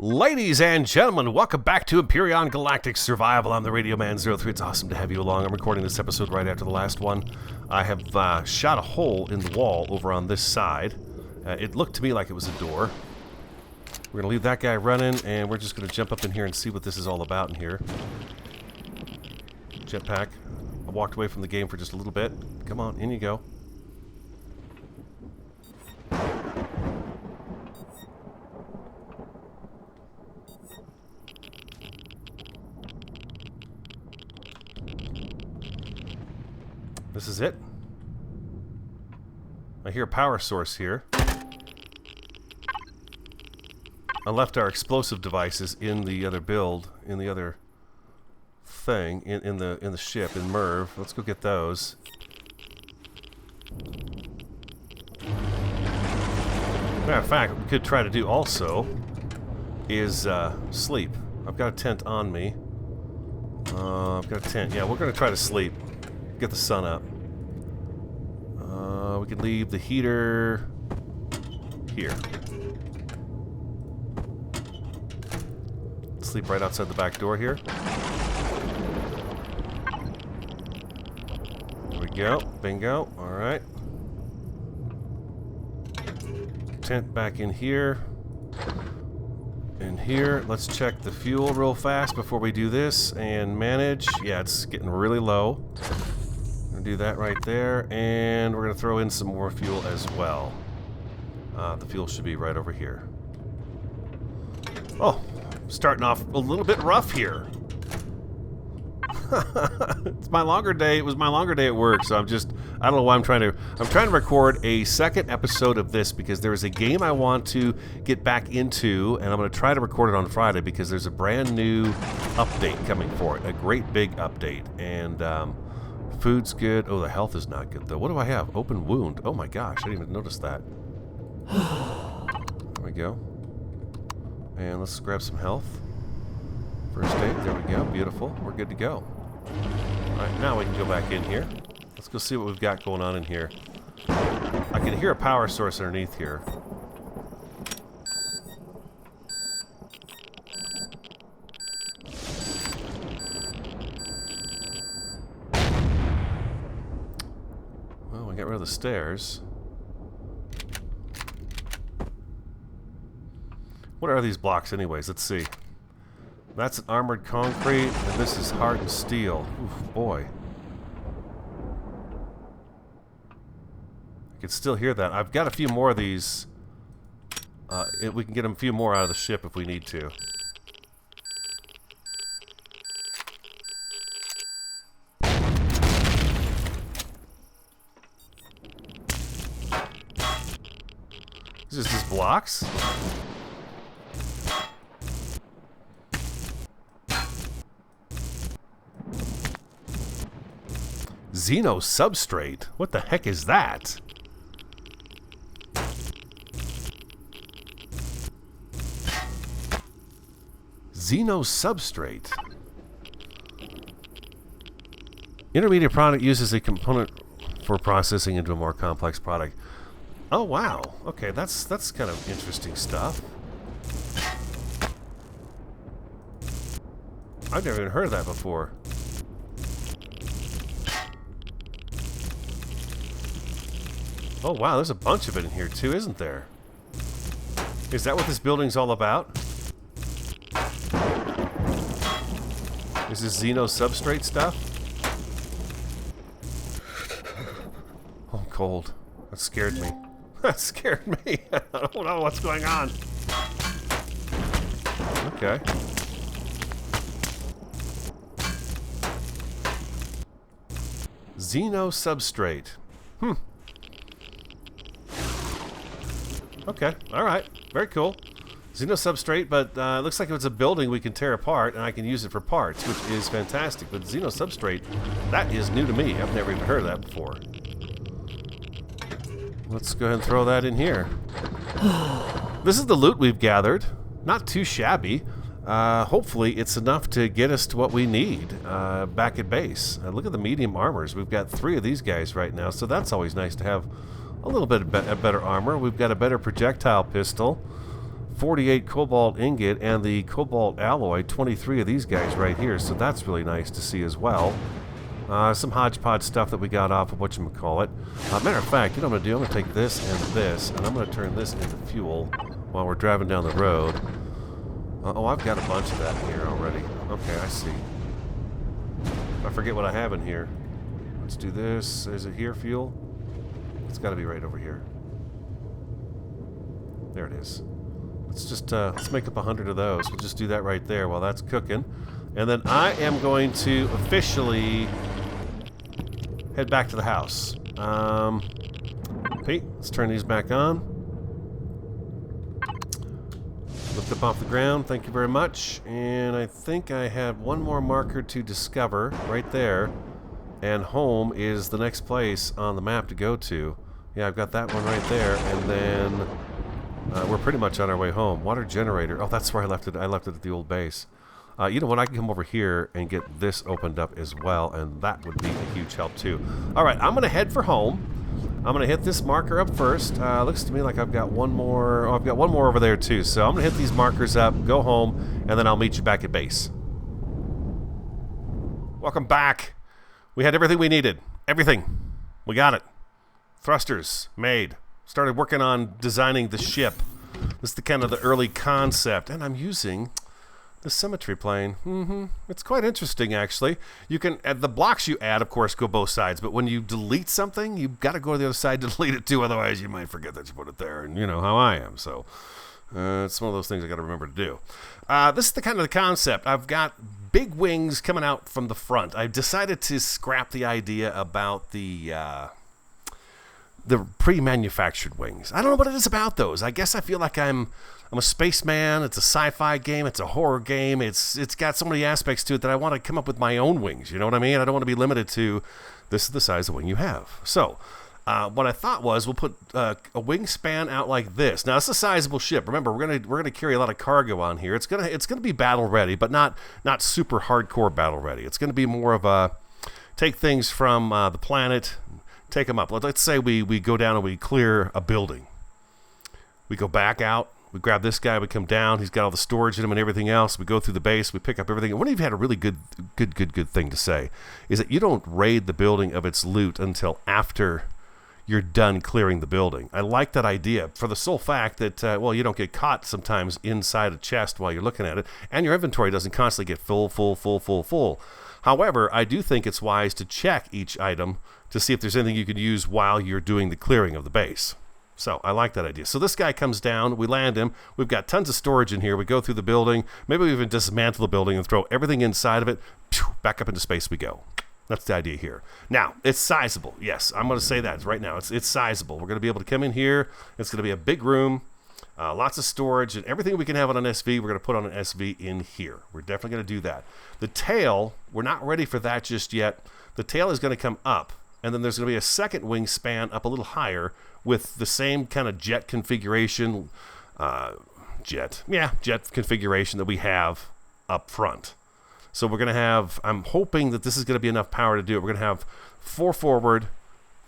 Ladies and gentlemen, welcome back to Empyrion Galactic Survival. I'm the Radio Man 03. It's awesome to have you along. I'm recording this episode right after the last one. I have shot a hole in the wall over on this side. It looked to me like it was a door. We're going to leave that guy running, and we're just going to jump up in here and see what this is all about in here. Jetpack. I walked away from the game for just a little bit. Come on, in you go. This is it. I hear a power source here. I left our explosive devices in the other build, in the other thing, in the ship, in Merv. Let's go get those. Matter of fact, what we could try to do also is sleep. I've got a tent on me. I've got a tent. Yeah, we're going to try to sleep. Get the sun up. We can leave the heater here. Sleep right outside the back door here. There we go. Bingo. Alright. Tent back in here. In here. Let's check the fuel real fast before we do this and manage. Yeah, it's getting really low. Do that right there, and we're going to throw in some more fuel as well. The fuel should be right over here. Oh, starting off a little bit rough here. It's my longer day. It was my longer day at work, so I don't know why I'm trying to record a second episode of this because there is a game I want to get back into, and I'm going to try to record it on Friday because there's a brand new update coming for it, a great big update, and food's good. Oh, the health is not good, though. What do I have? Open wound. Oh, my gosh. I didn't even notice that. There we go. And let's grab some health. First aid. There we go. Beautiful. We're good to go. All right, now we can go back in here. Let's go see what we've got going on in here. I can hear a power source underneath here. Get rid of the stairs. What are these blocks anyways? Let's see. That's an armored concrete, and this is hardened steel. Oof, boy. I can still hear that. I've got a few more of these. We can get a few more out of the ship if we need to. Is this blocks? Xeno substrate? What the heck is that? Xeno substrate. Intermediate product uses a component for processing into a more complex product. Oh wow, okay, that's kind of interesting stuff. I've never even heard of that before. Oh wow, there's a bunch of it in here too, isn't there? Is that what this building's all about? Is this Xeno substrate stuff? Oh, I'm cold. That scared me. That scared me. I don't know what's going on. Okay. Xeno substrate. Okay. Alright. Very cool. Xeno substrate, but it looks like it's a building we can tear apart, and I can use it for parts, which is fantastic. But Xeno substrate, that is new to me. I've never even heard of that before. Let's go ahead and throw that in here. This is the loot we've gathered. Not too shabby. Hopefully it's enough to get us to what we need back at base. Look at the medium armors. We've got 3 of these guys right now, so that's always nice to have a little bit of better armor. We've got a better projectile pistol. 48 cobalt ingot, and the cobalt alloy, 23 of these guys right here, so that's really nice to see as well. Some hodgepodge stuff that we got off of whatchamacallit. Matter of fact, you know what I'm going to do? I'm going to take this, and I'm going to turn this into fuel while we're driving down the road. Oh, I've got a bunch of that here already. Okay, I see. I forget what I have in here. Let's do this. Is it here, fuel? It's got to be right over here. There it is. Let's just, let's make up 100 of those. We'll just do that right there while that's cooking. And then I am going to officially head back to the house. Pete, let's turn these back on. Lift up off the ground, thank you very much. And I think I have one more marker to discover right there. And home is the next place on the map to go to. Yeah, I've got that one right there. And then we're pretty much on our way home. Water generator. Oh, that's where I left it. I left it at the old base. You know what? I can come over here and get this opened up as well, and that would be a huge help too. All right, I'm going to head for home. I'm going to hit this marker up first. Looks to me like I've got one more. Oh, I've got one more over there too. So I'm going to hit these markers up, go home, and then I'll meet you back at base. Welcome back. We had everything we needed. Everything. We got it. Thrusters made. Started working on designing the ship. This is the kind of the early concept, and I'm using the symmetry plane. It's quite interesting, actually. You can, the blocks you add, of course, go both sides, but when you delete something, you've got to go to the other side to delete it too, otherwise you might forget that you put it there, and you know how I am, so it's one of those things I got to remember to do. This is the kind of the concept. I've got big wings coming out from the front. I've decided to scrap the idea about the pre-manufactured wings. I don't know what it is about those. I guess I feel like I'm a spaceman. It's a sci-fi game. It's a horror game. It's got so many aspects to it that I want to come up with my own wings. You know what I mean? I don't want to be limited to this is the size of wing you have. So what I thought was we'll put a wingspan out like this. Now it's a sizable ship. Remember, we're gonna carry a lot of cargo on here. It's gonna be battle ready, but not super hardcore battle ready. It's gonna be more of a take things from the planet, take them up. Let's say we go down and we clear a building. We go back out. We grab this guy, we come down, he's got all the storage in him and everything else. We go through the base, we pick up everything. And one of you had a really good thing to say, is that you don't raid the building of its loot until after you're done clearing the building. I like that idea for the sole fact that, well, you don't get caught sometimes inside a chest while you're looking at it, and your inventory doesn't constantly get full. However, I do think it's wise to check each item to see if there's anything you can use while you're doing the clearing of the base. So I like that idea. So this guy comes down, we land him, we've got tons of storage in here, we go through the building, maybe we even dismantle the building and throw everything inside of it, back up into space we go. That's the idea here. Now, it's sizable. Yes, I'm going to say that right now. It's sizable. We're going to be able to come in here, it's going to be a big room, lots of storage, and everything we can have on an SV, we're going to put on an SV in here. We're definitely going to do that. The tail, we're not ready for that just yet. The tail is going to come up, and then there's going to be a second wingspan up a little higher with the same kind of jet configuration, jet configuration that we have up front. So we're going to have, I'm hoping that this is going to be enough power to do it. We're going to have 4 forward,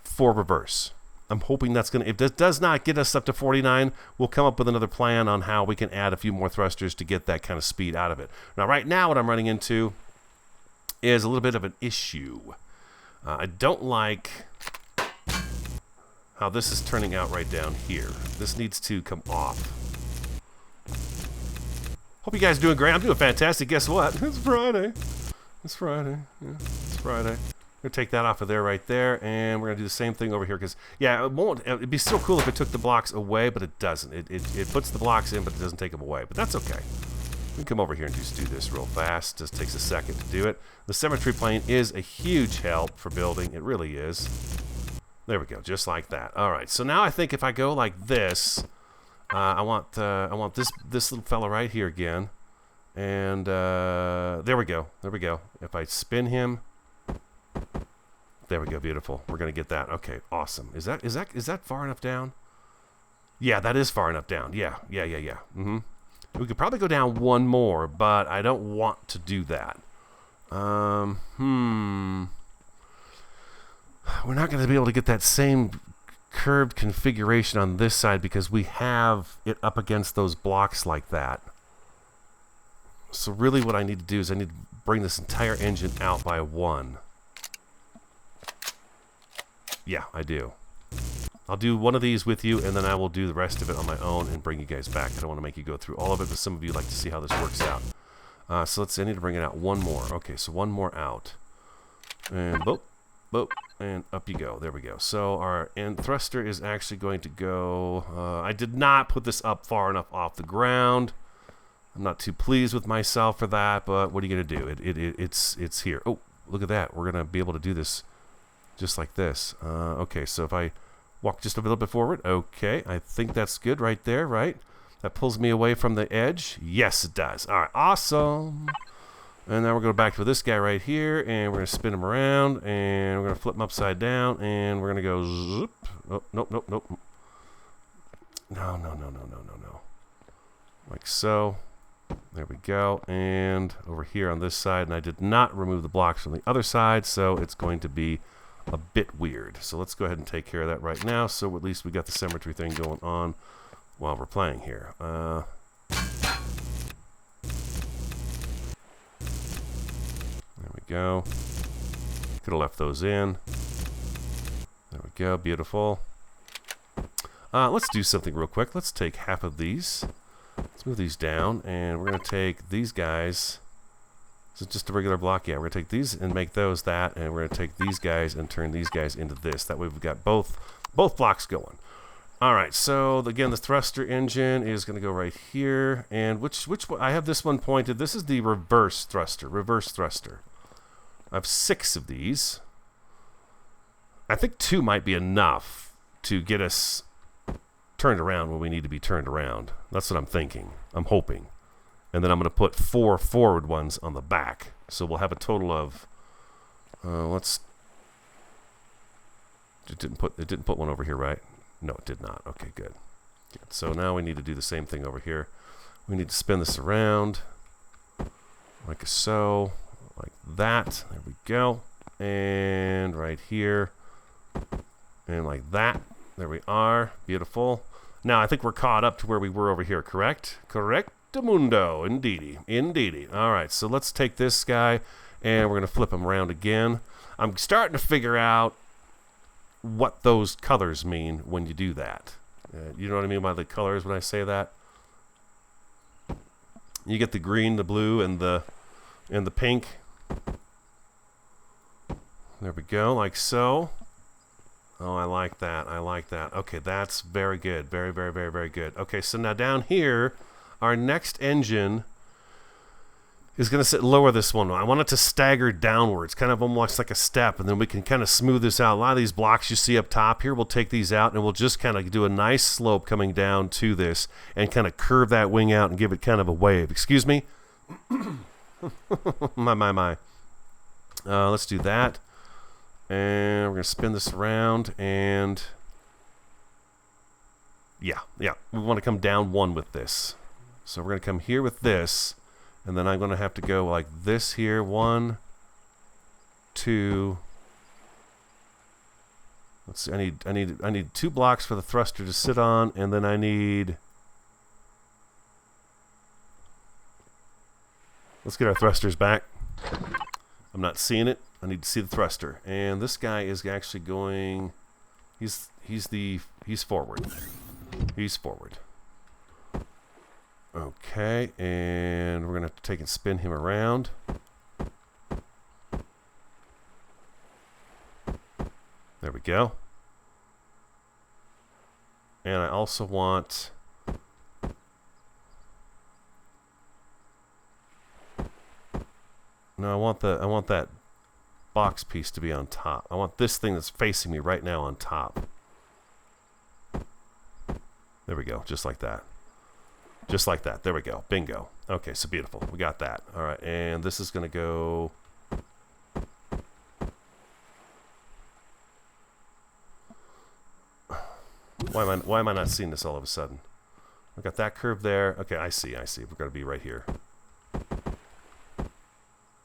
4 reverse. I'm hoping that's going to, if this does not get us up to 49, we'll come up with another plan on how we can add a few more thrusters to get that kind of speed out of it. Now, right now, what I'm running into is a little bit of an issue. I don't like how this is turning out right down here. This needs to come off. Hope you guys are doing great. I'm doing fantastic. Guess what? It's Friday. It's Friday. Yeah, it's Friday. We're going to take that off of there right there, and we're going to do the same thing over here because, yeah, it won't. It'd be so cool if it took the blocks away, but it doesn't. It puts the blocks in, but it doesn't take them away. But that's okay. We can come over here and just do this real fast. Just takes a second to do it. The symmetry plane is a huge help for building. It really is. There we go, just like that. All right, so now I think if I go like this, I want this little fella right here again, and there we go. If I spin him, there we go, beautiful. We're gonna get that. Okay, awesome. Is that far enough down? Yeah, that is far enough down. Yeah. We could probably go down one more, but I don't want to do that. We're not going to be able to get that same curved configuration on this side because we have it up against those blocks like that. So really what I need to do is I need to bring this entire engine out by 1. Yeah, I do. I'll do one of these with you, and then I will do the rest of it on my own and bring you guys back. I don't want to make you go through all of it, but some of you like to see how this works out. So let's see, I need to bring it out one more. Okay, so one more out. And boop, boop, and up you go. There we go. So our end thruster is actually going to go... I did not put this up far enough off the ground. I'm not too pleased with myself for that, but what are you going to do? It's here. Oh, look at that. We're going to be able to do this just like this. Okay, so if I walk just a little bit forward. Okay, I think that's good right there, right? That pulls me away from the edge. Yes, it does. All right, awesome. And now we're going back to this guy right here, and we're going to spin him around, and we're going to flip him upside down, and we're going to go zoop. Oh, nope, nope, nope. No, no, no, no, no, no, no. Like so. There we go. And over here on this side, and I did not remove the blocks from the other side, so it's going to be a bit weird. So let's go ahead and take care of that right now, so at least we got the symmetry thing going on while we're playing here. There we go. Could have left those in. There we go. Beautiful. Let's do something real quick. Let's take half of these. Let's move these down, and we're going to take these guys. This is just a regular block. Yeah, we're going to take these and make those that, and we're going to take these guys and turn these guys into this. That way we've got both blocks going. All right, so again, the thruster engine is going to go right here, and which one? I have this one pointed. This is the reverse thruster. Reverse thruster. I have 6 of these. I think 2 might be enough to get us turned around when we need to be turned around. That's what I'm thinking. I'm hoping. And then I'm going to put 4 forward ones on the back. So we'll have a total of let's it didn't put one over here, right? No, it did not. Okay, good. So now we need to do the same thing over here. We need to spin this around like so, like that. There we go. And right here. And like that. There we are. Beautiful. Now, I think we're caught up to where we were over here, correct? Correctamundo. Indeedy. Indeedy. All right, so let's take this guy, and we're going to flip him around again. I'm starting to figure out what those colors mean when you do that. You know what I mean by the colors when I say that? You get the green, the blue, and the pink. There we go, like so. Oh, I like that. I like that. Okay, that's very good. Very, very, very, very good. Okay, so now down here, our next engine is going to sit lower this one. I want it to stagger downwards, kind of almost like a step, and then we can kind of smooth this out. A lot of these blocks you see up top here, we'll take these out, and we'll just kind of do a nice slope coming down to this and kind of curve that wing out and give it kind of a wave. Excuse me? My. Let's do that. And we're going to spin this around, and yeah, we want to come down 1 with this. So we're going to come here with this, and then I'm going to have to go like this here. 1, 2. Let's see. I need 2 blocks for the thruster to sit on, and then I need. Let's get our thrusters back. I'm not seeing it. I need to see the thruster, and this guy is actually going. He's forward. He's forward. Okay, and we're gonna have to take and spin him around. There we go. And I also want. No, I want that box piece to be on top. I want this thing that's facing me right now on top. There we go, just like that. Just like that. There we go. Bingo. Okay, so beautiful. We got that. All right, and this is going to go. Why am I not seeing this all of a sudden? We got that curve there. Okay, I see. We're going to be right here.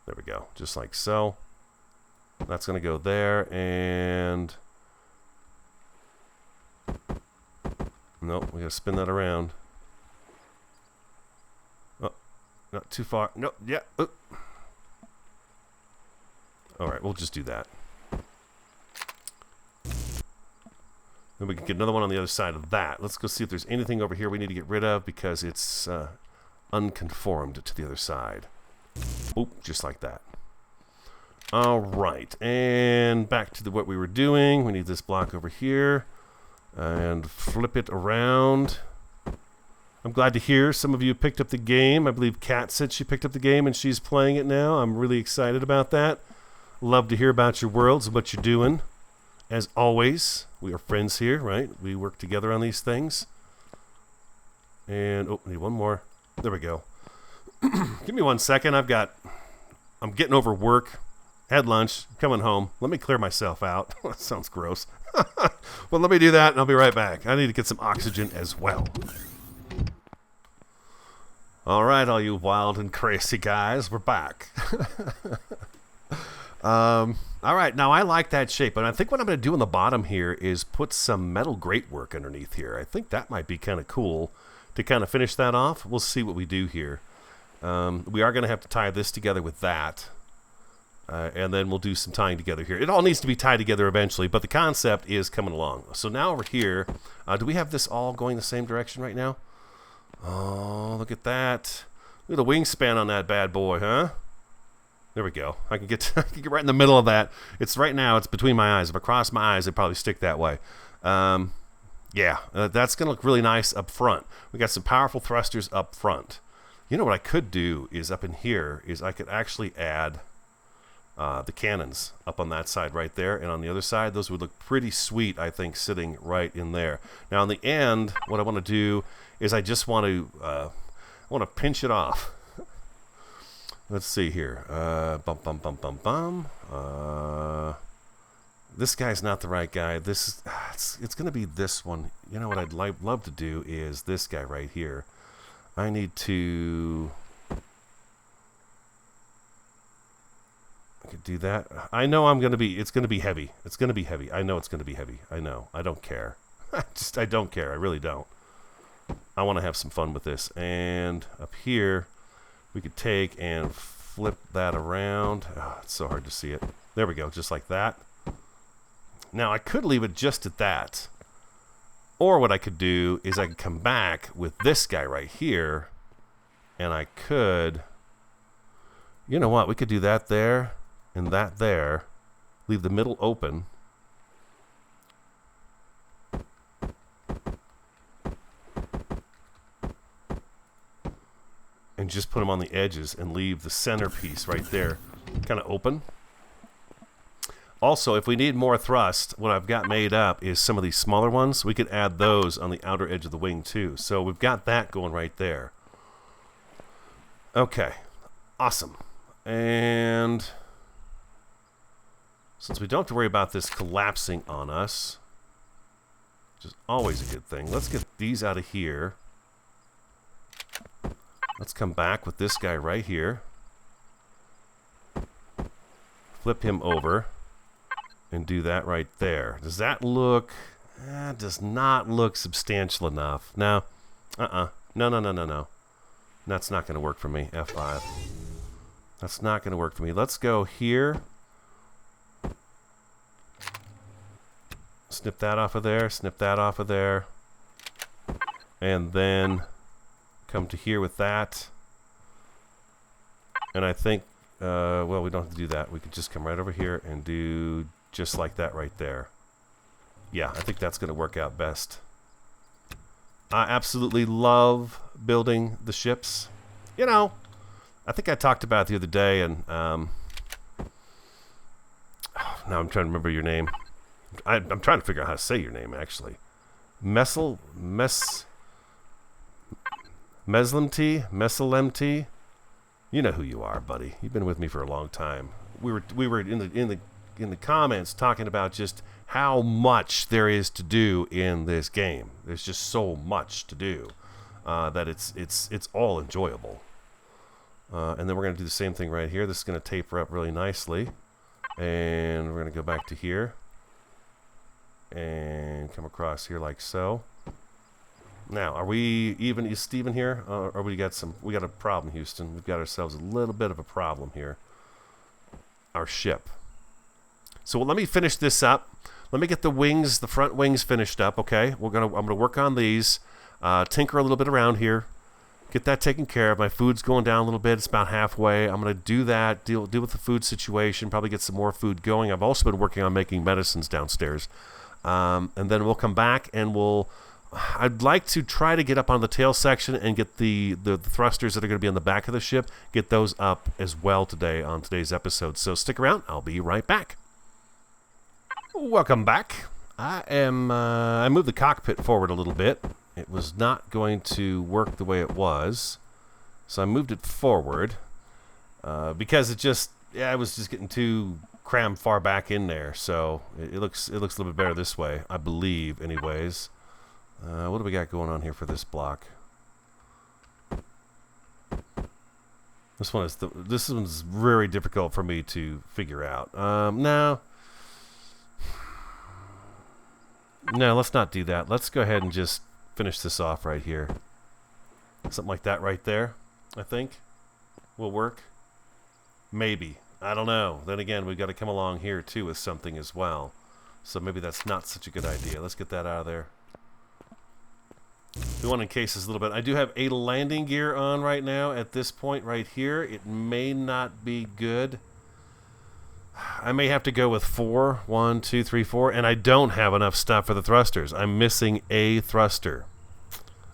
There we go, just like so. That's going to go there, and Nope, we gotta spin that around. Oh, not too far. No, yeah. Alright, we'll just do that. Then we can get another one on the other side of that. Let's go see if there's anything over here we need to get rid of because it's unconformed to the other side. Oop, just like that. Alright, and back to what we were doing. We need this block over here. And flip it around. I'm glad to hear some of you picked up the game. I believe Kat said she picked up the game and she's playing it now. I'm really excited about that. Love to hear about your worlds and what you're doing. As always, we are friends here, right? We work together on these things. And, oh, need one more. There we go. Give me 1 second. I'm getting over work. Had lunch. Coming home. Let me clear myself out. That sounds gross. Well, let me do that and I'll be right back. I need to get some oxygen as well. Alright, all you wild and crazy guys, we're back. Alright, now I like that shape, and I think what I'm going to do in the bottom here is put some metal gratework underneath here. I think that might be kind of cool to kind of finish that off. We'll see what we do here. We are going to have to tie this together with that. And then we'll do some tying together here. It all needs to be tied together eventually, but the concept is coming along. So now over here, do we have this all going the same direction right now? Oh, look at that. Look at the wingspan on that bad boy, huh? There we go. I can get right in the middle of that. It's right now, it's between my eyes. If I cross my eyes, it'd probably stick that way. Yeah, that's going to look really nice up front. We got some powerful thrusters up front. You know what I could do is up in here is I could actually add the cannons up on that side right there, and on the other side those would look pretty sweet, I think, sitting right in there. Now on the end, what I want to do is I just want to pinch it off. Let's see here. This guy's not the right guy. This it's going to be this one. You know what I'd love to do is this guy right here. I need to. I could do that. I know it's going to be heavy. It's going to be heavy. I know it's going to be heavy. I know. I don't care. I don't care. I really don't. I want to have some fun with this. And up here, we could take and flip that around. Oh, it's so hard to see it. There we go. Just like that. Now, I could leave it just at that. Or what I could do is I could come back with this guy right here. And I could... You know what? We could do that there. And that there, leave the middle open, and just put them on the edges and leave the centerpiece right there kind of open. Also, if we need more thrust, what I've got made up is some of these smaller ones. We could add those on the outer edge of the wing too. So we've got that going right there. Okay, awesome. And since we don't have to worry about this collapsing on us, which is always a good thing, let's get these out of here. Let's come back with this guy right here. Flip him over and do that right there. Does that look... does not look substantial enough. No. No. That's not going to work for me. F5. That's not going to work for me. Let's go here. Snip that off of there. Snip that off of there. And then come to here with that. And I think, well, we don't have to do that. We could just come right over here and do just like that right there. Yeah, I think that's going to work out best. I absolutely love building the ships. You know, I think I talked about it the other day, and now I'm trying to remember your name. I'm trying to figure out how to say your name, actually. Meslemty? You know who you are, buddy. You've been with me for a long time. We were in the comments talking about just how much there is to do in this game. There's just so much to do that it's all enjoyable. And then we're going to do the same thing right here. This is going to taper up really nicely. And we're going to go back to here. And come across here like so. Now, are we even? Is Steven here? Or we got a problem, Houston. We've got ourselves a little bit of a problem here. Our ship. So let me finish this up. Let me get the wings, the front wings finished up, okay? I'm gonna work on these, tinker a little bit around here, get that taken care of. My food's going down a little bit. It's about halfway. I'm gonna do that, deal with the food situation, probably get some more food going. I've also been working on making medicines downstairs. And then we'll come back and I'd like to try to get up on the tail section and get the thrusters that are going to be on the back of the ship, get those up as well today on today's episode. So stick around. I'll be right back. Welcome back. I moved the cockpit forward a little bit. It was not going to work the way it was, so I moved it forward because it was just getting too crammed far back in there. So it looks a little bit better this way, I believe, anyways. What do we got going on here for this block? This one's very difficult for me to figure out. No, let's not do that. Let's go ahead and just finish this off right here. Something like that right there, I think, will work. Maybe. I don't know. Then again, we've got to come along here, too, with something as well. So maybe that's not such a good idea. Let's get that out of there. We want to encase this a little bit. I do have a landing gear on right now at this point right here. It may not be good. I may have to go with 4. 1, 2, 3, 4. And I don't have enough stuff for the thrusters. I'm missing a thruster.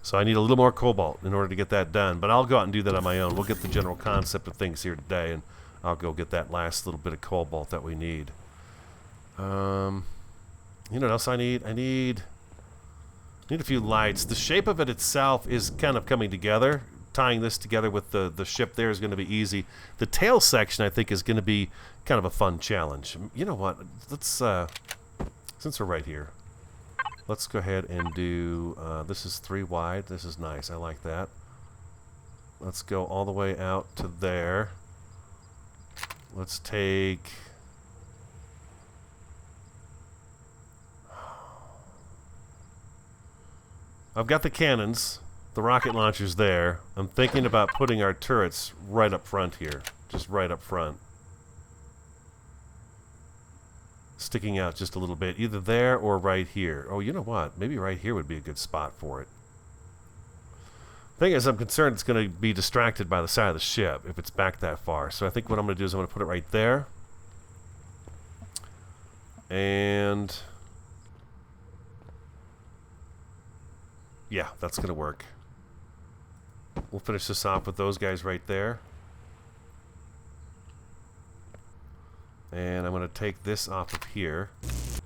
So I need a little more cobalt in order to get that done. But I'll go out and do that on my own. We'll get the general concept of things here today. And I'll go get that last little bit of cobalt that we need. You know what else I need? I need a few lights. The shape of it itself is kind of coming together. Tying this together with the ship there is going to be easy. The tail section, I think, is going to be kind of a fun challenge. You know what? Let's, since we're right here, let's go ahead and do, this is 3 wide. This is nice. I like that. Let's go all the way out to there. Let's take... I've got the cannons, the rocket launchers there. I'm thinking about putting our turrets right up front here. Just right up front. Sticking out just a little bit. Either there or right here. Oh, you know what? Maybe right here would be a good spot for it. Thing is, I'm concerned it's going to be distracted by the side of the ship if it's back that far. So I think what I'm going to do is I'm going to put it right there. And... yeah, that's going to work. We'll finish this off with those guys right there. And I'm going to take this off of here.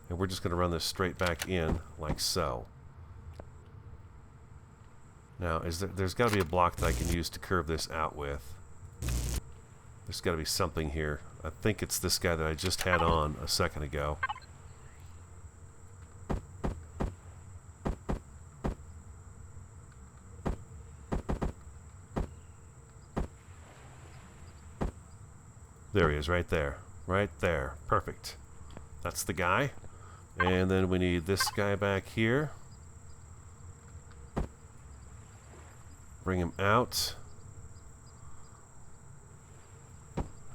And we're just going to run this straight back in, like so. Now, there's got to be a block that I can use to curve this out with. There's got to be something here. I think it's this guy that I just had on a second ago. There he is, right there. Right there. Perfect. That's the guy. And then we need this guy back here. Bring him out.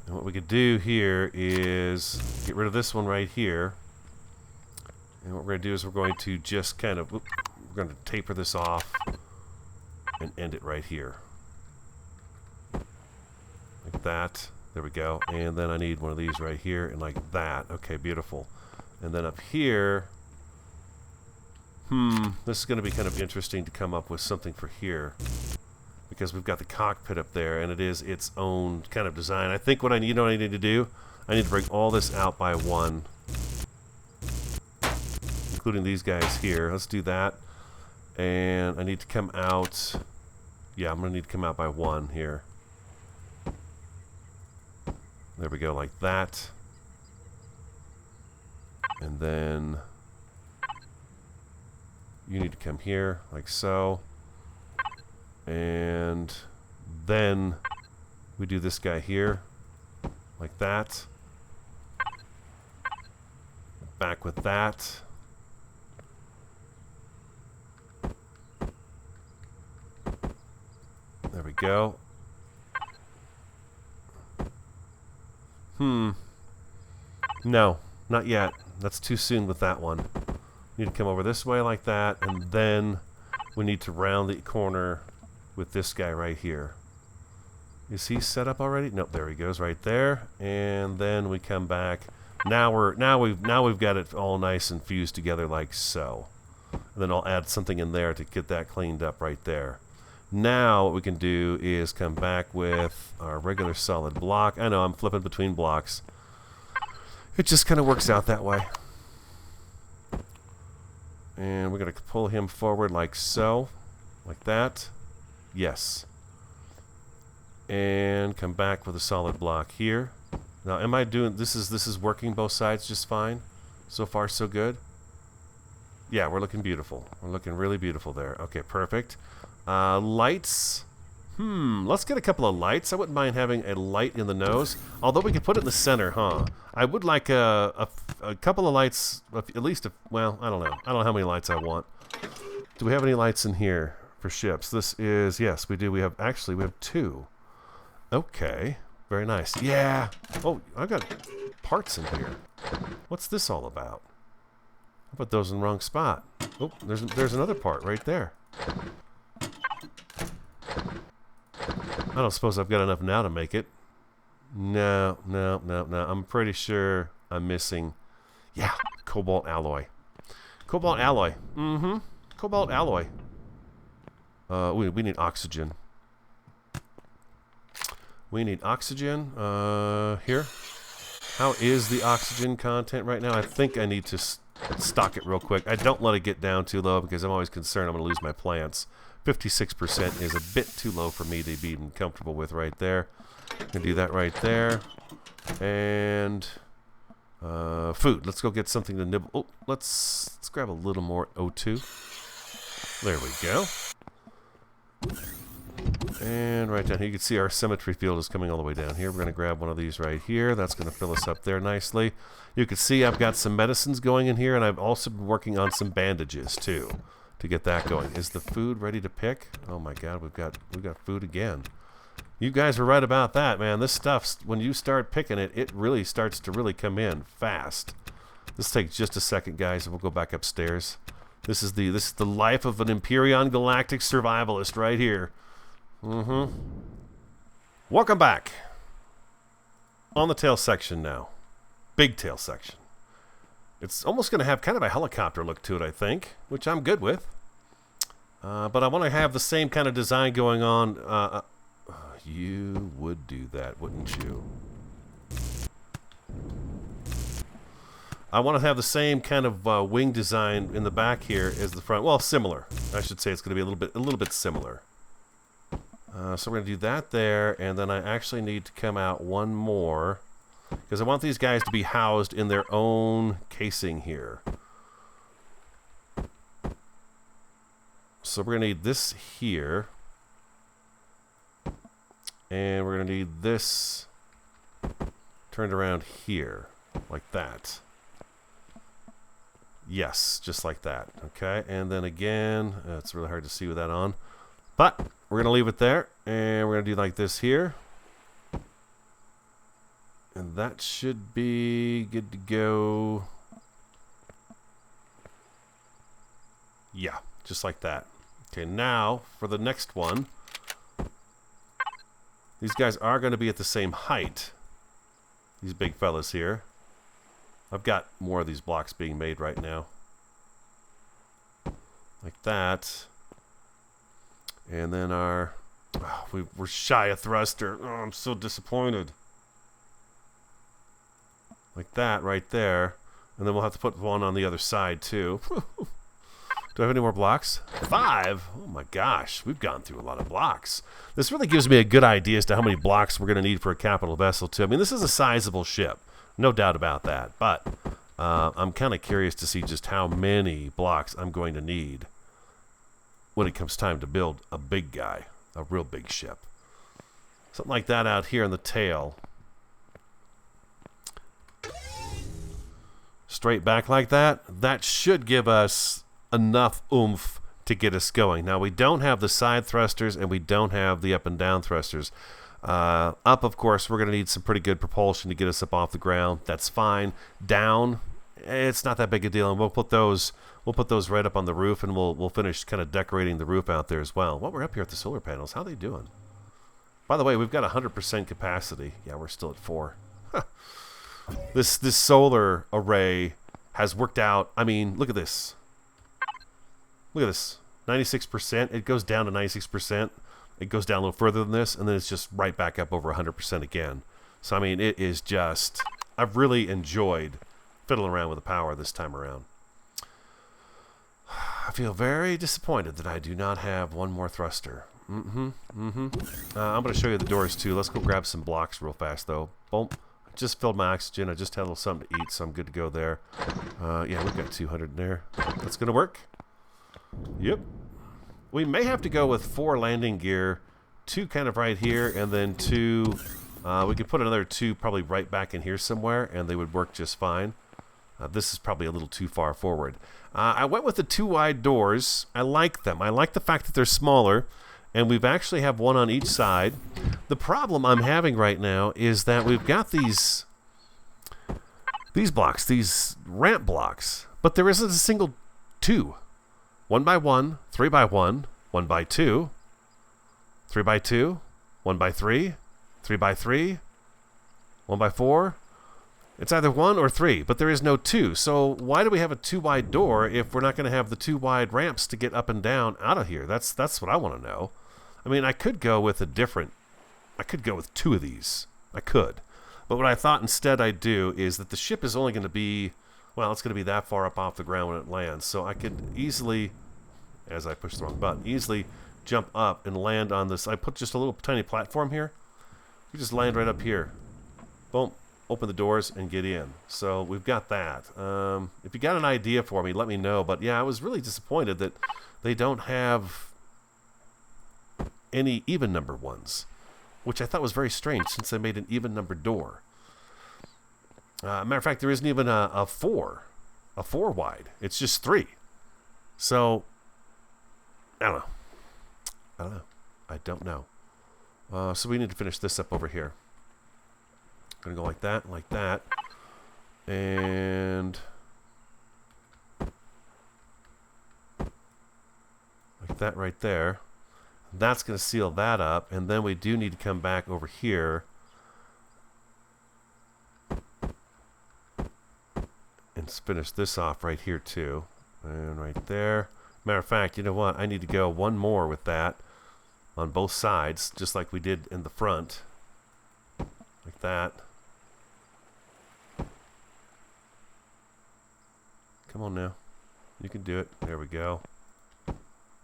And what we could do here is get rid of this one right here. And what we're going to do is we're going to just kind of, we're going to taper this off and end it right here. Like that. There we go. And then I need one of these right here and like that. Okay, beautiful. And then up here, this is going to be kind of interesting to come up with something for here. Because we've got the cockpit up there and it is its own kind of design. I think what I need to do, I need to bring all this out by 1. Including these guys here. Let's do that. And I need to come out, yeah, I'm going to need to come out by 1 here. There we go, like that. And then you need to come here, like so. And then we do this guy here, like that. Back with that. go. No, not yet. That's too soon with that one. Need to come over this way like that, and then we need to round the corner with this guy right here. Is he set up already? Nope, there he goes right there. And then we come back. Now we've got it all nice and fused together like so. And then I'll add something in there to get that cleaned up right there. Now what we can do is come back with our regular solid block. I know I'm flipping between blocks. It just kind of works out that way. And we're going to pull him forward like so. Like that. Yes. And come back with a solid block here. Now, am I doing... This is working both sides just fine? So far, so good? Yeah, we're looking beautiful. We're looking really beautiful there. Okay, perfect. Lights. Let's get a couple of lights. I wouldn't mind having a light in the nose. Although we could put it in the center, huh? I would like a couple of lights, at least, well, I don't know. I don't know how many lights I want. Do we have any lights in here for ships? This is, yes, we do. We have 2. Okay, very nice. Yeah. Oh, I've got parts in here. What's this all about? I put those in the wrong spot. Oh, there's another part right there. I don't suppose I've got enough now to make it. No. I'm pretty sure I'm missing. Yeah, cobalt alloy. Cobalt alloy. Cobalt alloy. We need oxygen. We need oxygen. Here. How is the oxygen content right now? I think I need to stock it real quick. I don't let it get down too low because I'm always concerned I'm going to lose my plants. 56% is a bit too low for me to be even comfortable with right there. I'm going to do that right there. And food. Let's go get something to nibble. Oh, let's grab a little more O2. There we go. And right down here, you can see our symmetry field is coming all the way down here. We're going to grab one of these right here. That's going to fill us up there nicely. You can see I've got some medicines going in here, and I've also been working on some bandages too to get that going. Is the food ready to pick? Oh my God, we've got food again. You guys were right about that, man. This stuff, when you start picking it, it really starts to really come in fast. This takes just a second, guys, and we'll go back upstairs. This is the life of an Empyrion Galactic survivalist right here. Welcome back. On the tail section now. Big tail section. It's almost going to have kind of a helicopter look to it, I think, which I'm good with. But I want to have the same kind of design going on. You would do that, wouldn't you? I want to have the same kind of wing design in the back here as the front. Well, similar. I should say it's going to be a little bit similar. So we're going to do that there, and then I actually need to come out one more because I want these guys to be housed in their own casing here. So we're going to need this here, and we're going to need this turned around here, like that. Yes, just like that. Okay, and then again, it's really hard to see with that on, but we're going to leave it there, and we're going to do like this here. And that should be good to go. Yeah, just like that. Okay, now for the next one. These guys are going to be at the same height. These big fellas here. I've got more of these blocks being made right now. Like that. And then our... Oh, we're shy of thruster. Oh, I'm so disappointed. Like that right there. And then we'll have to put one on the other side too. Do I have any more blocks? 5? Oh my gosh, we've gone through a lot of blocks. This really gives me a good idea as to how many blocks we're going to need for a capital vessel too. I mean, this is a sizable ship. No doubt about that. But I'm kind of curious to see just how many blocks I'm going to need when it comes time to build a big guy. A real big ship. Something like that out here on the tail. Straight back like that. That should give us enough oomph to get us going. Now, we don't have the side thrusters, and we don't have the up and down thrusters. Up, of course, we're going to need some pretty good propulsion to get us up off the ground. That's fine. Down, it's not that big a deal, and we'll put those right up on the roof, and we'll finish kind of decorating the roof out there as well. While we're up here at the solar panels, how are they doing? By the way, we've got 100% capacity. Yeah, we're still at 4. This solar array has worked out. I mean, look at this. Look at this. 96%. It goes down to 96%. It goes down a little further than this, and then it's just right back up over 100% again. So, I mean, it is just... I've really enjoyed fiddling around with the power this time around. I feel very disappointed that I do not have one more thruster. I'm going to show you the doors, too. Let's go grab some blocks real fast, though. Boom. I just filled my oxygen. I just had a little something to eat, so I'm good to go there. Yeah, we've got 200 in there. That's going to work. Yep. We may have to go with 4 landing gear, 2 kind of right here, and then 2... we could put another 2 probably right back in here somewhere, and they would work just fine. This is probably a little too far forward. I went with the 2 wide doors. I like them. I like the fact that they're smaller, and we've actually have 1 on each side. The problem I'm having right now is that we've got these blocks, these ramp blocks, but there isn't a single 2. 1 by 1, 3 by 1, 1 by 2, 3 by 2, 1 by 3, 3 by 3, 1 by 4. It's either 1 or 3, but there is no 2. So why do we have a 2 wide door if we're not going to have the 2 wide ramps to get up and down out of here? That's what I want to know. I mean, I could go with a different... I could go with 2 of these. I could. But what I thought instead I'd do is that the ship is only going to be... Well, it's going to be that far up off the ground when it lands. So I could easily, as I push the wrong button, easily jump up and land on this. I put just a little tiny platform here. We just land right up here. Boom. Open the doors and get in. So we've got that. If you got an idea for me, let me know. But yeah, I was really disappointed that they don't have any even number ones, which I thought was very strange since they made an even number door. Matter of fact, there isn't even a 4 wide. It's just 3. So, I don't know. So we need to finish this up over here. Gonna go like that, and like that right there. That's gonna seal that up, and then we do need to come back over here and finish this off right here too, and right there. Matter of fact, you know what? I need to go 1 more with that on both sides, just like we did in the front, like that. Come on now. You can do it. There we go.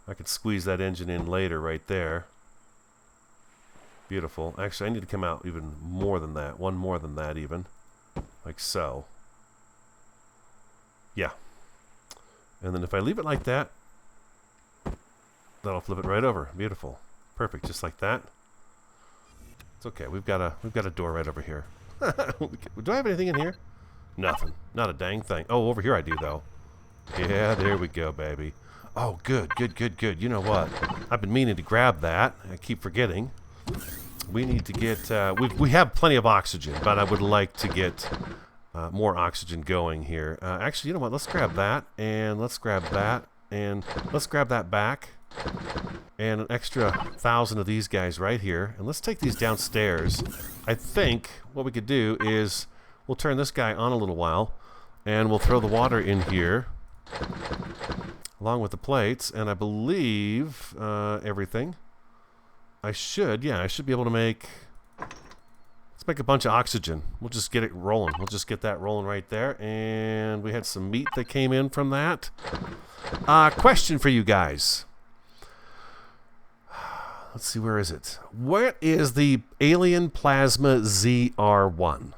I could squeeze that engine in later right there. Beautiful. Actually, I need to come out even more than that. 1 more than that even. Like so. Yeah. And then if I leave it like that, that'll flip it right over. Beautiful. Perfect. Just like that. It's okay. We've got a door right over here. Do I have anything in here? Nothing. Not a dang thing. Oh, over here I do, though. Yeah, there we go, baby. Oh, good. You know what? I've been meaning to grab that. I keep forgetting. We need to get... we have plenty of oxygen, but I would like to get more oxygen going here. Actually, you know what? Let's grab that, and let's grab that, and let's grab that back, and an extra 1,000 of these guys right here. And let's take these downstairs. I think what we could do is... We'll turn this guy on a little while, and we'll throw the water in here, along with the plates, and I believe everything. I should be able to make... Let's make a bunch of oxygen. We'll just get it rolling. We'll just get that rolling right there, and we had some meat that came in from that. Question for you guys. Let's see, where is it? What is the Alien Plasma ZR1?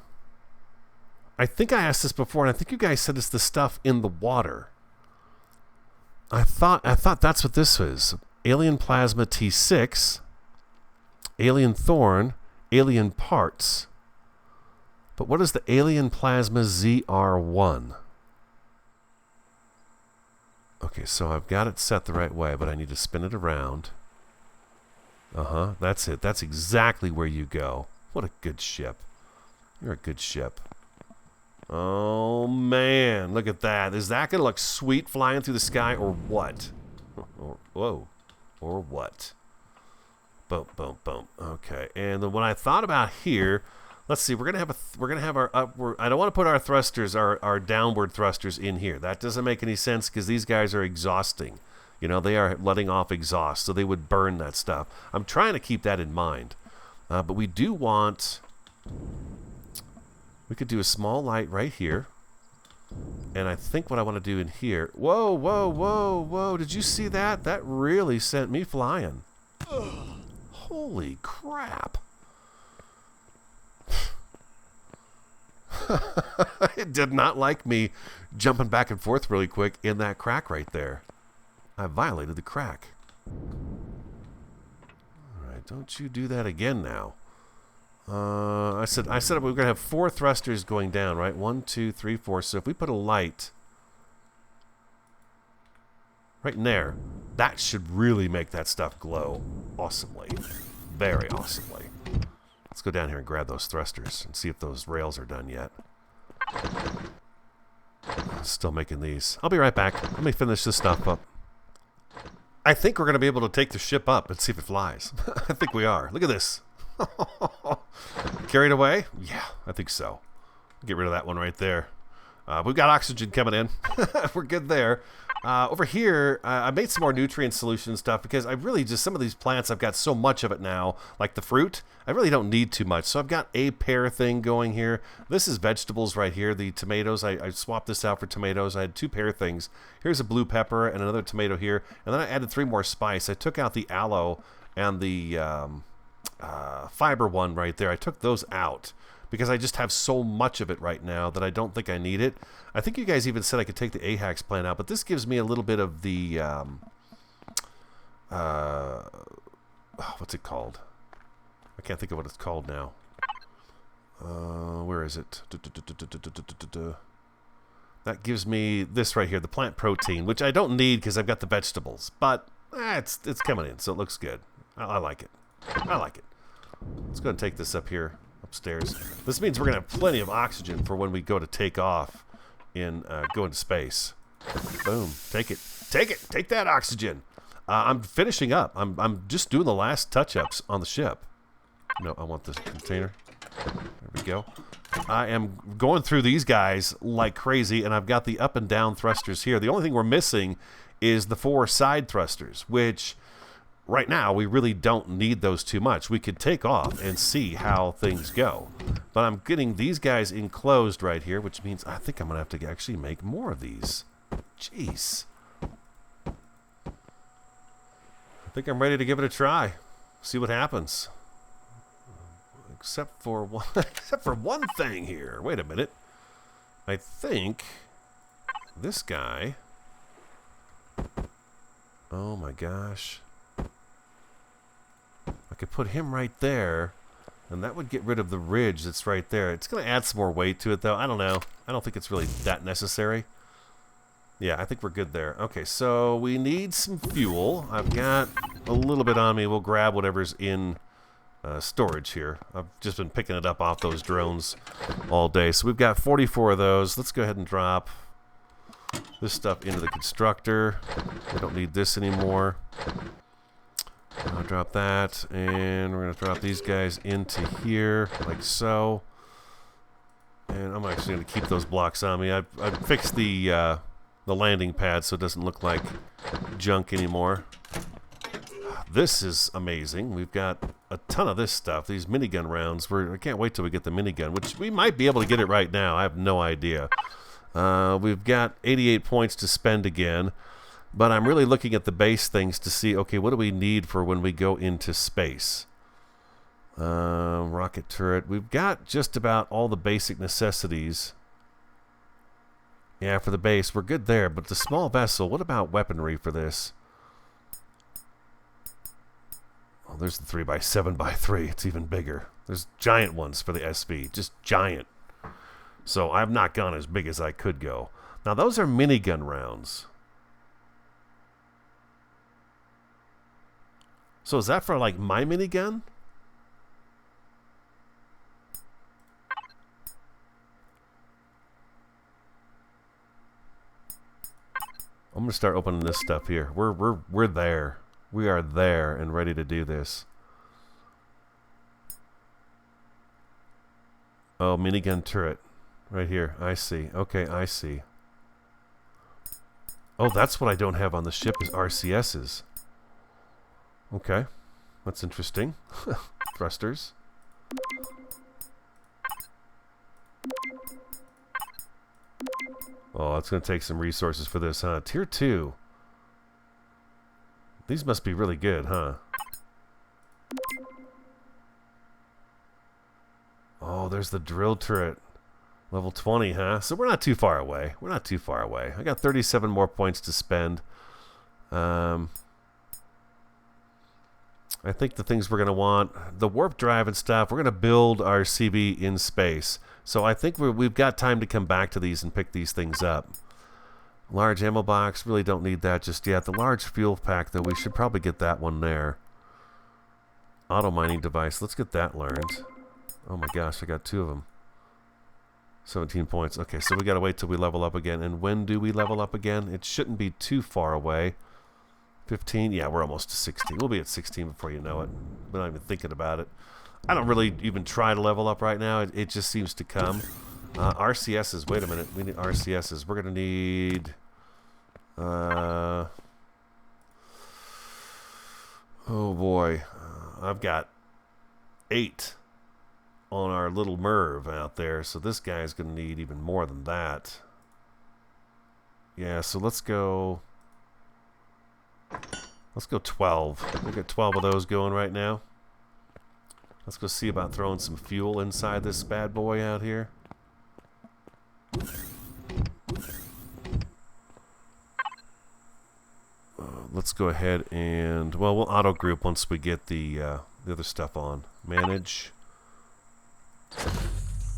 I think I asked this before, and I think you guys said it's the stuff in the water. I thought that's what this was. Alien Plasma T6, Alien Thorn, Alien Parts. But what is the Alien Plasma ZR1? Okay, so I've got it set the right way, but I need to spin it around. Uh-huh, that's it. That's exactly where you go. What a good ship. You're a good ship. Oh, man. Look at that. Is that going to look sweet flying through the sky or what? Whoa. Or what? Boom, boom, boom. Okay. And then what I thought about here, let's see. We're gonna have our upward. I don't want to put our thrusters, our downward thrusters in here. That doesn't make any sense because these guys are exhausting. You know, they are letting off exhaust, so they would burn that stuff. I'm trying to keep that in mind. But we do want... We could do a small light right here. And I think what I want to do in here... Whoa, whoa, whoa, whoa. Did you see that? That really sent me flying. Holy crap. It did not like me jumping back and forth really quick in that crack right there. I violated the crack. Alright, don't you do that again now. I said we were going to have 4 thrusters going down, right? 1, 2, 3, 4. So if we put a light right in there, that should really make that stuff glow awesomely. Very awesomely. Let's go down here and grab those thrusters and see if those rails are done yet. Still making these. I'll be right back. Let me finish this stuff up. I think we're going to be able to take the ship up and see if it flies. I think we are. Look at this. Carried away? Yeah, I think so. Get rid of that one right there. We've got oxygen coming in. We're good there. Over here, I made some more nutrient solution stuff because I really just, some of these plants, I've got so much of it now, like the fruit, I really don't need too much. So I've got a pear thing going here. This is vegetables right here, the tomatoes. I swapped this out for tomatoes. I had 2 pear things. Here's a blue pepper and another tomato here. And then I added 3 more spice. I took out the aloe and the fiber one right there. I took those out because I just have so much of it right now that I don't think I need it. I think you guys even said I could take the Ajax plant out, but this gives me a little bit of the, what's it called? I can't think of what it's called now. Where is it? That gives me this right here, the plant protein, which I don't need because I've got the vegetables, but it's coming in, so it looks good. I like it. I like it. Let's go ahead and take this up here. Upstairs. This means we're going to have plenty of oxygen for when we go to take off and go into space. Boom. Take it. Take it. Take that oxygen. I'm finishing up. I'm just doing the last touch-ups on the ship. No, I want this container. There we go. I am going through these guys like crazy, and I've got the up and down thrusters here. The only thing we're missing is the 4 side thrusters, which... Right now, we really don't need those too much. We could take off and see how things go. But I'm getting these guys enclosed right here, which means I think I'm going to have to actually make more of these. Jeez. I think I'm ready to give it a try. See what happens. Except for one thing here. Wait a minute. I think this guy... Oh my gosh. I could put him right there, and that would get rid of the ridge that's right there. It's going to add some more weight to it, though. I don't know. I don't think it's really that necessary. Yeah, I think we're good there. Okay, so we need some fuel. I've got a little bit on me. We'll grab whatever's in storage here. I've just been picking it up off those drones all day. So we've got 44 of those. Let's go ahead and drop this stuff into the constructor. We don't need this anymore. I'll drop that, and we're going to drop these guys into here, like so. And I'm actually going to keep those blocks on me. I fixed the landing pad so it doesn't look like junk anymore. This is amazing. We've got a ton of this stuff, these minigun rounds. I can't wait till we get the minigun, which we might be able to get it right now. I have no idea. We've got 88 points to spend again. But I'm really looking at the base things to see, okay, what do we need for when we go into space? Rocket turret. We've got just about all the basic necessities. Yeah, for the base, we're good there. But the small vessel, what about weaponry for this? Oh, there's the 3x7x3. It's even bigger. There's giant ones for the SV. Just giant. So I've not gone as big as I could go. Now, those are minigun rounds. So is that for like my minigun? I'm gonna start opening this stuff here. We're there. We are there and ready to do this. Oh, minigun turret. Right here. I see. Okay, I see. Oh, that's what I don't have on the ship is RCSs. Okay. That's interesting. Thrusters. Oh, that's going to take some resources for this, huh? Tier 2. These must be really good, huh? Oh, there's the drill turret. Level 20, huh? So we're not too far away. We're not too far away. I got 37 more points to spend. I think the things we're going to want, the warp drive and stuff, we're going to build our CB in space. So I think we've got time to come back to these and pick these things up. Large ammo box, really don't need that just yet. The large fuel pack, though, we should probably get that one there. Auto mining device, let's get that learned. Oh my gosh, I got 2 of them. 17 points. Okay, so we got to wait till we level up again. And when do we level up again? It shouldn't be too far away. 15? Yeah, we're almost to 16. We'll be at 16 before you know it. We're not even thinking about it. I don't really even try to level up right now. It just seems to come. RCSs. Wait a minute. We need RCSs. We're going to need... oh, boy. I've got 8 on our little Merv out there. So this guy's going to need even more than that. Yeah, so let's go... Let's go 12. We'll get 12 of those going right now. Let's go see about throwing some fuel inside this bad boy out here. Let's go ahead and... Well, we'll auto group once we get the other stuff on. Manage.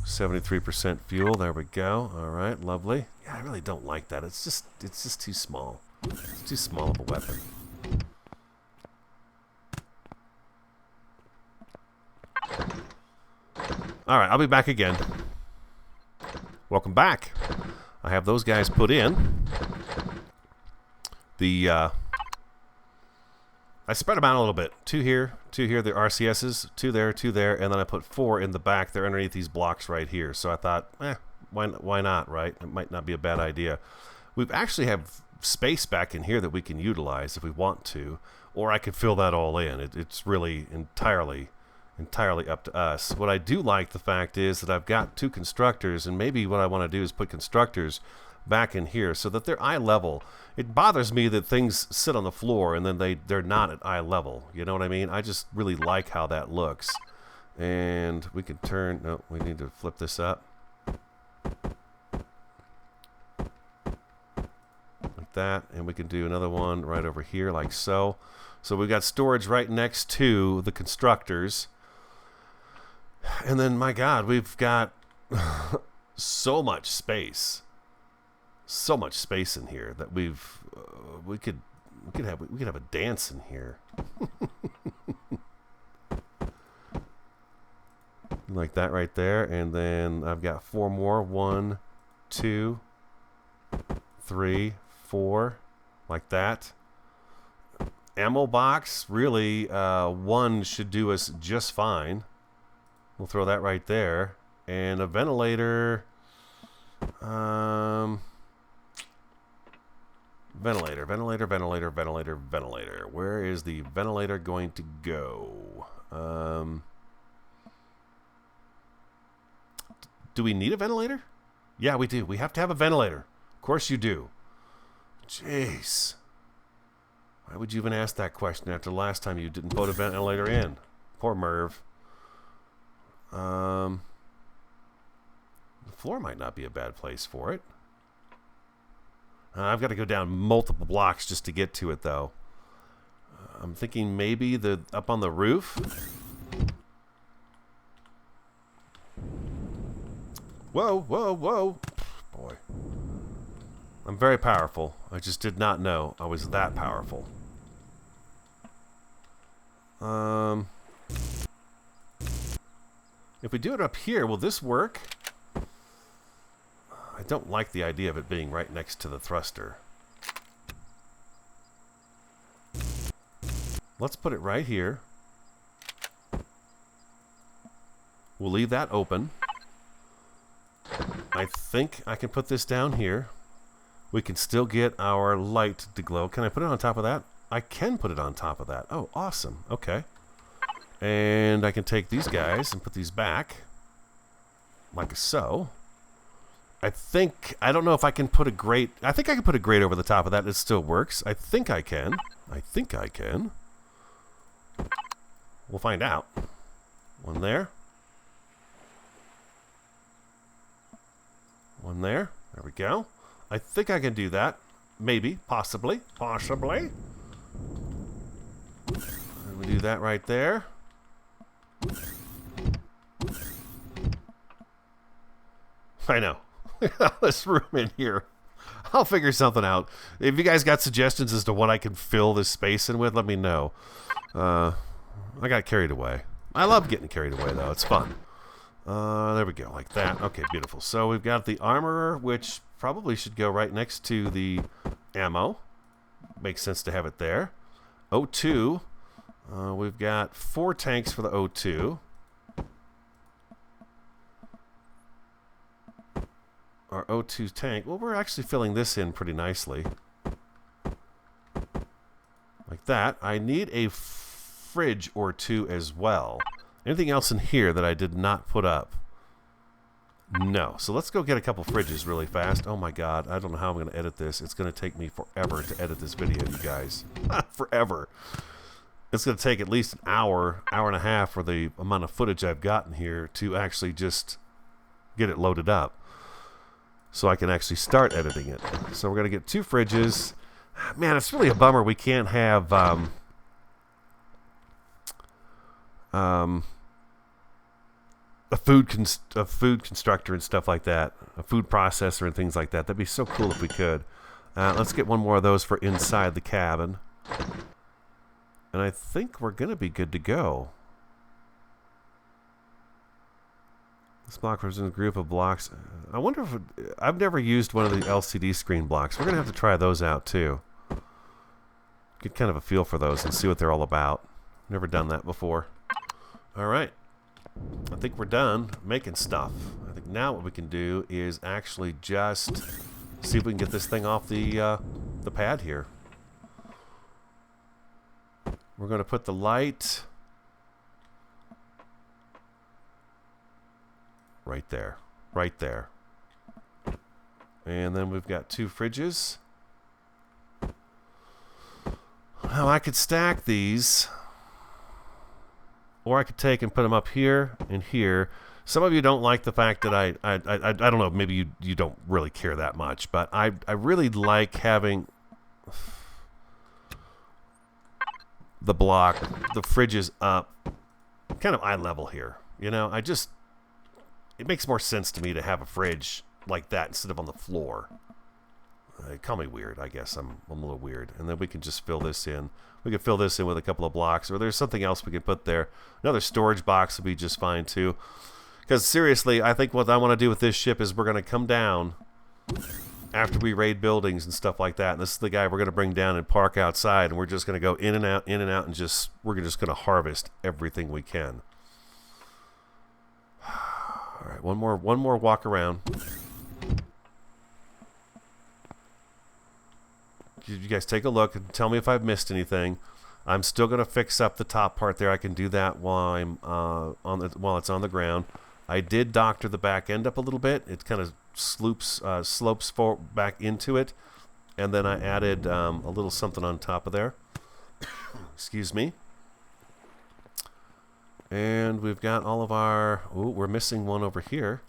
73% fuel. There we go. All right, lovely. Yeah, I really don't like that. It's just too small. It's too small of a weapon. Alright, I'll be back again. Welcome back. I have those guys put in. I spread them out a little bit. 2 here, the RCSs, 2 there, and then I put 4 in the back. They're underneath these blocks right here. So I thought, why not, right? It might not be a bad idea. We actually have space back in here that we can utilize if we want to, or I could fill that all in. It's really entirely up to us. What I do like the fact is that I've got 2 constructors, and maybe what I want to do is put constructors back in here so that they're eye level. It bothers me that things sit on the floor and then they're not at eye level. You know what I mean? I just really like how that looks. And we can turn... No, we need to flip this up. That, and we can do another one right over here like so. So we've got storage right next to the constructors, and then my god, we've got so much space in here that we could have a dance in here. Like that right there, and then I've got 4 more. 1, 2, 3, 4, like that. Ammo box, really, 1 should do us just fine. We'll throw that right there. And a ventilator, ventilator. Where is the ventilator going to go? Do we need a ventilator? Yeah, we do. We have to have a ventilator. Of course you do. Jeez. Why would you even ask that question after the last time you didn't put a ventilator in? Poor Merv. The floor might not be a bad place for it. I've got to go down multiple blocks just to get to it, though. I'm thinking maybe up on the roof. Whoa, whoa, whoa. Boy. I'm very powerful. I just did not know I was that powerful. If we do it up here, will this work? I don't like the idea of it being right next to the thruster. Let's put it right here. We'll leave that open. I think I can put this down here. We can still get our light to glow. Can I put it on top of that? I can put it on top of that. Oh, awesome. Okay. And I can take these guys and put these back. Like so. I don't know if I can put a grate. I think I can put a grate over the top of that. It still works. I think I can. We'll find out. One there. One there. There we go. I think I can do that. Maybe. Possibly. And we do that right there. I know. This room in here. I'll figure something out. If you guys got suggestions as to what I can fill this space in with, let me know. I got carried away. I love getting carried away, though. It's fun. There we go, like that. Okay, beautiful. So we've got the armorer, which probably should go right next to the ammo. Makes sense to have it there. O2. We've got 4 tanks for the O2. Our O2 tank. Well, we're actually filling this in pretty nicely. Like that. I need a fridge or 2 as well. Anything else in here that I did not put up? No. So let's go get a couple fridges really fast. Oh my god. I don't know how I'm going to edit this. It's going to take me forever to edit this video, you guys. Forever. It's going to take at least an hour, hour and a half for the amount of footage I've gotten here to actually just get it loaded up. So I can actually start editing it. So we're going to get 2 fridges. Man, it's really a bummer we can't have a food constructor and stuff like that. A food processor and things like that. That'd be so cool if we could. Let's get one more of those for inside the cabin. And I think we're going to be good to go. This block represents a group of blocks. I wonder if I've never used one of the LCD screen blocks. We're going to have to try those out too. Get kind of a feel for those and see what they're all about. Never done that before. All right. I think we're done making stuff. I think now what we can do is actually just see if we can get this thing off the pad here. We're going to put the light right there. Right there. And then we've got 2 fridges. Now I could stack these, or I could take and put them up here and here. Some of you don't like the fact that I don't know, maybe you don't really care that much, but I really like having the fridges up kind of eye level here. You know, it makes more sense to me to have a fridge like that instead of on the floor. Call me weird, I guess. I'm a little weird. And then we can just fill this in. We can fill this in with a couple of blocks, or there's something else we can put there. Another storage box would be just fine too. Because seriously, I think what I want to do with this ship is we're going to come down after we raid buildings and stuff like that. And this is the guy we're going to bring down and park outside, and we're just going to go in and out, and we're just going to harvest everything we can. All right, one more walk around. You guys take a look and tell me if I've missed anything. I'm still going to fix up the top part there. I can do that while I'm while it's on the ground. I did doctor the back end up a little bit. It kind of slopes back into it, and then I added a little something on top of there. Excuse me. And we've got all of our. Ooh, we're missing one over here.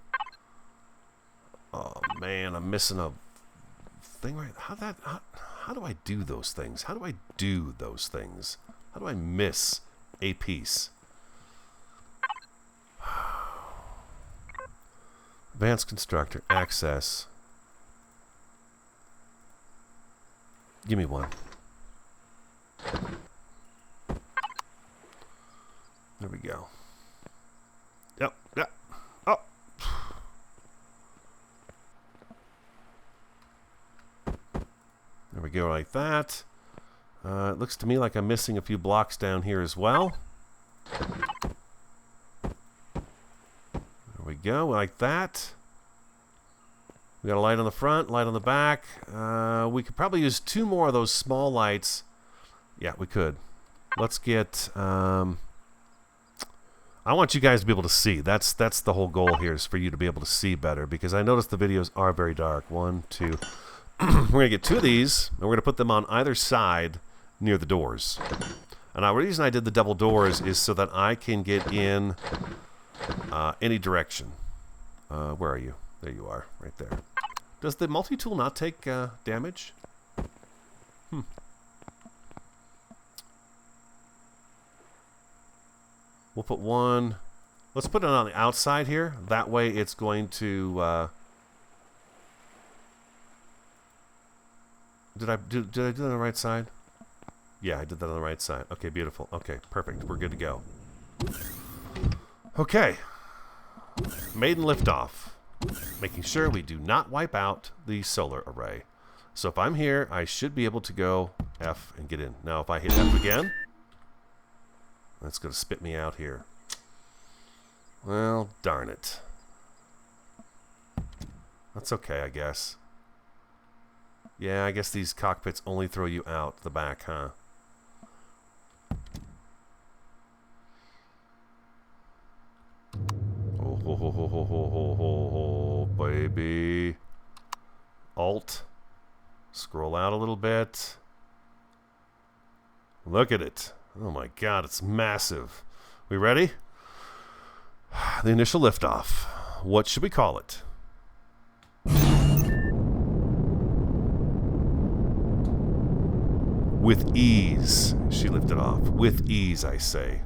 Oh man, I'm missing a thing right. How do I do those things? How do I do those things? How do I miss a piece? Advanced constructor access. Give me one. There we go. Yep. Yep. Oh. There we go, like that. It looks to me like I'm missing a few blocks down here as well. There we go, like that. We got a light on the front, light on the back. We could probably use 2 more of those small lights. Yeah, we could. Let's get... I want you guys to be able to see. That's the whole goal here, is for you to be able to see better, because I noticed the videos are very dark. 1, 2... We're going to get 2 of these, and we're going to put them on either side near the doors. And the reason I did the double doors is so that I can get in any direction. Where are you? There you are, right there. Does the multi-tool not take damage? We'll put one... Let's put it on the outside here. That way it's going to... Did I do that on the right side? Yeah, I did that on the right side. Okay, beautiful. Okay, perfect. We're good to go. Okay. Maiden liftoff. Making sure we do not wipe out the solar array. So if I'm here, I should be able to go F and get in. Now if I hit F again, that's going to spit me out here. Well, darn it. That's okay, I guess. Yeah, I guess these cockpits only throw you out the back, huh? Oh, ho, ho, ho, ho, ho, ho, ho, baby. Alt. Scroll out a little bit. Look at it. Oh my god, it's massive. We ready? The initial liftoff. What should we call it? With ease, she lifted off. With ease, I say.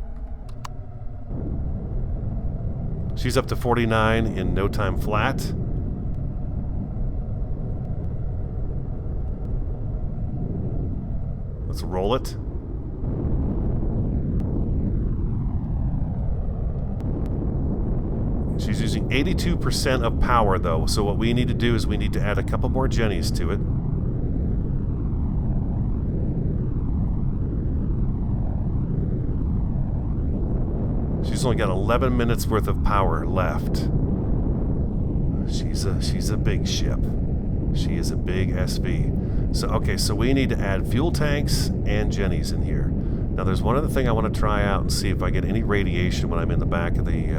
She's up to 49 in no time flat. Let's roll it. She's using 82% of power, though. So what we need to do is we need to add a couple more jennies to it. She's only got 11 minutes worth of power left. She's a big ship. She is a big SV. So okay, so we need to add fuel tanks and jennies in here. Now there's one other thing I want to try out and see if I get any radiation when I'm in the back of the.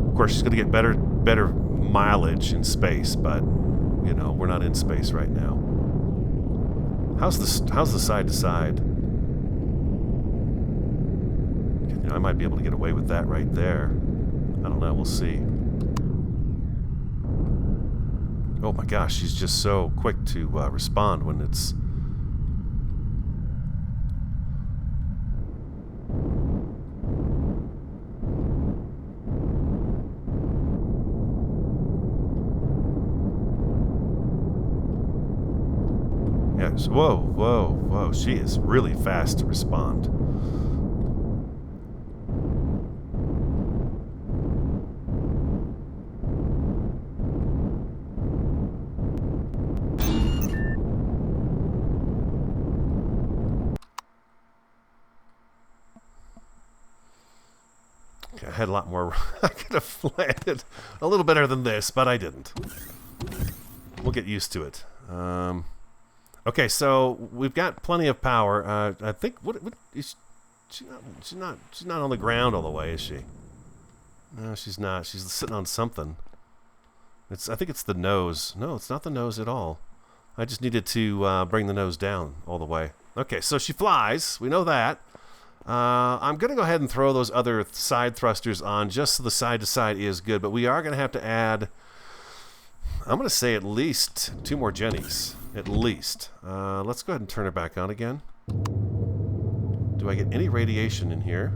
Of course, she's going to get better mileage in space, but you know we're not in space right now. How's the side to side? You know, I might be able to get away with that right there. I don't know. We'll see. Oh my gosh, she's just so quick to respond when it's... Yes. Whoa, whoa, whoa. She is really fast to respond. I had a lot more. I could have landed a little better than this, but I didn't. We'll get used to it. Okay, so we've got plenty of power. I think what is she's not on the ground all the way, is she? No, she's not. She's sitting on something. I think it's the nose. No, it's not the nose at all. I just needed to bring the nose down all the way. Okay, so she flies. We know that. I'm going to go ahead and throw those other side thrusters on just so the side-to-side is good, but we are going to have to add, I'm going to say at least 2 more jennies. At least. Let's go ahead and turn it back on again. Do I get any radiation in here?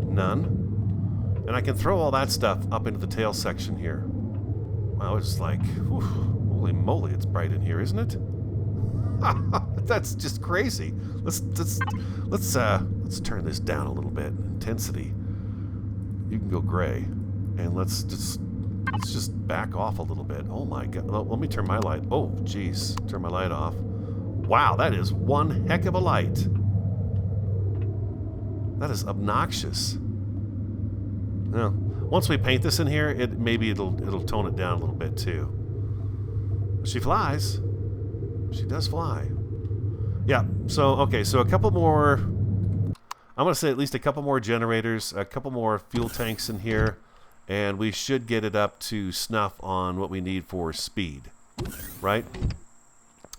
None. And I can throw all that stuff up into the tail section here. Wow, it's like, whew, holy moly, it's bright in here, isn't it? That's just crazy. Let's turn this down a little bit. Intensity. You can go gray, and let's just back off a little bit. Oh my god. Let me turn my light. Oh, jeez. Turn my light off. Wow, that is one heck of a light. That is obnoxious. Well, once we paint this in here, maybe it'll tone it down a little bit too. She flies. She does fly. Yeah. So okay. So a couple more. I'm gonna say at least a couple more generators, a couple more fuel tanks in here, and we should get it up to snuff on what we need for speed, right?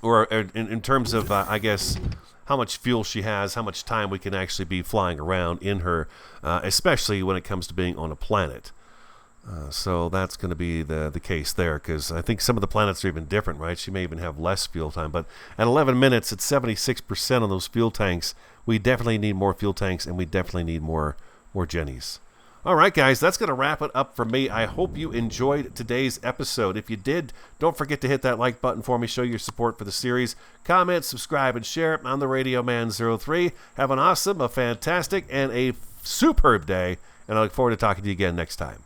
Or in terms of, I guess, how much fuel she has, how much time we can actually be flying around in her, especially when it comes to being on a planet. So that's going to be the case there, because I think some of the planets are even different, right? She may even have less fuel time, but at 11 minutes, at 76% on those fuel tanks, we definitely need more fuel tanks, and we definitely need more Jennies. All right, guys, that's going to wrap it up for me. I hope you enjoyed today's episode. If you did, don't forget to hit that like button for me. Show your support for the series. Comment, subscribe, and share. I'm the Radio Man 03. Have an awesome, a fantastic, and a superb day, and I look forward to talking to you again next time.